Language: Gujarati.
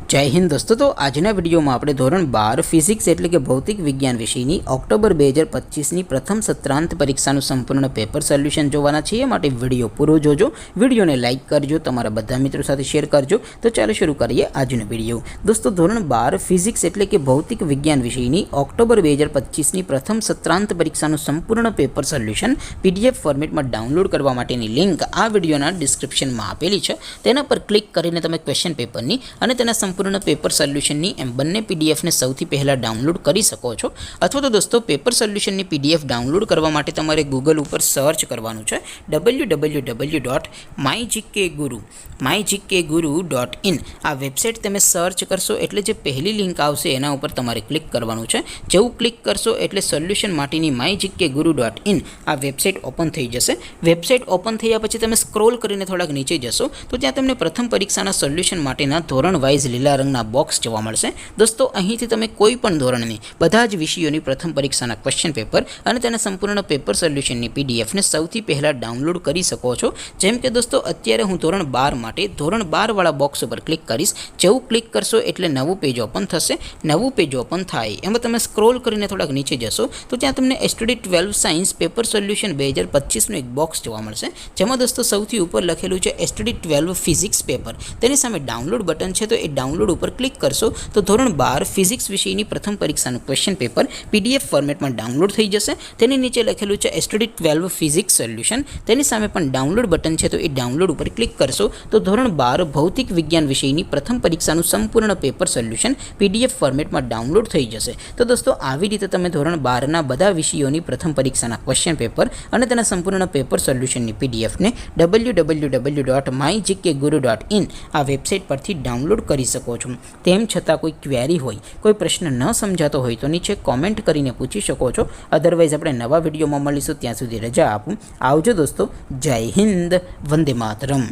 जय हिंद दोस्तों। तो आजना विडियो में આપણે ધોરણ 12 ફિઝિક્સ એટલે કે ભૌતિક વિજ્ઞાન વિષયની ઓક્ટોબર 2025 ની પ્રથમ સત્રાંત પરીક્ષાનું સંપૂર્ણ પેપર સોલ્યુશન જોવાના છીએ। માટે વિડિયો પૂરો જોજો, વિડિયોને લાઈક કરજો, તમારા બધા મિત્રો સાથે શેર કરજો। તો ચાલો શરૂ કરીએ આજનો વિડિયો। દોસ્તો ધોરણ 12 ફિઝિક્સ એટલે કે ભૌતિક વિજ્ઞાન વિષયની ઓક્ટોબર 2025 ની પ્રથમ સત્રાંત પરીક્ષાનું સંપૂર્ણ પેપર સોલ્યુશન પીડીએફ ફોર્મેટમાં ડાઉનલોડ કરવા માટેની લિંક આ વિડિયોના ડિસ્ક્રિપ્શનમાં આપેલી છે। તેના પર ક્લિક કરીને તમે ક્વેશ્ચન પેપરની અને તેના સંપૂर्ण पेपर सोल्यूशननी एम बने पीडीएफ ने सौथी पहला डाउनलॉड करी सको छो। अथवा तो दोस्तों पेपर सोल्यूशननी पीडीएफ डाउनलॉड करवा माटे तमारे गूगल पर सर्च करवानुं छे www.mygkguru.in आ वेबसाइट तमे सर्च करशो एटले जे पहली लिंक आवशे एना उपर तमारे क्लिक करवानुं छे। जेवुं क्लिक करशो एटले सोल्यूशन माटेनी mygkguru.in आ वेबसाइट ओपन थई जशे। वेबसाइट ओपन थया पछी तमे स्क्रॉल करीने थोड़ाक नीचे जशो तो त्यां तमने प्रथम परीक्षाना सोल्यूशन माटेना धोरण वाइज लीला रंगना बॉक्स जोवा मळशे। दोस्तों અહીંથી તમે કોઈ પણ ધોરણની બધા જ વિષયોની પ્રથમ પરીક્ષાના ક્વેશ્ચન પેપર અને તેના સંપૂર્ણ પેપર સોલ્યુશનની પીડીએફ ને સૌથી પહેલા ડાઉનલોડ કરી શકો છો। જેમ કે દોસ્તો અત્યારે હું ધોરણ 12 માટે ધોરણ 12 વાળા બોક્સ ઉપર ક્લિક કરીશ। જેવું ક્લિક કરશો એટલે નવું પેજ ઓપન થશે। નવું પેજ ઓપન થાય એમાં તમે સ્ક્રોલ કરીને થોડાક નીચે જશો તો ત્યાં તમને STD 12 સાયન્સ પેપર સોલ્યુશન 2025 નું એક બોક્સ જોવા મળશે। જેમાં દોસ્તો સૌથી ઉપર લખેલું છે STD 12 ફિઝિક્સ પેપર। તેની સામે ડાઉનલોડ બટન છે તો એ ડાઉનલોડ ઉપર क्लिक करशो तो धोरण 12 फिजिक्स विषयनी प्रथम परीक्षाનું क्वेश्चन पेपर पीडीएफ फॉर्मेट में डाउनलॉड थई जशे। तेनी नीचे लखेलुं छे STD 12 फिजिक्स सोल्यूशन। तेनी सामे पण डाउनलॉड बटन छे तो ए डाउनलॉड पर क्लिक करशो तो धोरण 12 भौतिक विज्ञान विषयनी प्रथम परीक्षाનું संपूर्ण पेपर सोल्यूशन पीडीएफ फॉर्मेट में डाउनलॉड थई जशे। तो दोस्तों આવી રીતે તમે ધોરણ 12 ના બધા વિષયોની પ્રથમ પરીક્ષાના ક્વેશ્ચન પેપર અને તેના સંપૂર્ણ પેપર સોલ્યુશનની પીડીએફ ને www.mygkguru.in આ વેબસાઇટ પરથી ડાઉનલોડ કરી શકો છો। તેમ છતાં કોઈ ક્વેરી હોય, કોઈ પ્રશ્ન ન સમજાતો હોય તો નીચે કોમેન્ટ કરીને પૂછી શકો છો। અધરવાઇઝ આપણે નવા વિડીયોમાં મળીશું, ત્યાં સુધી રજા આપું। આવજો દોસ્તો, જય હિન્દ, વંદે માતરમ।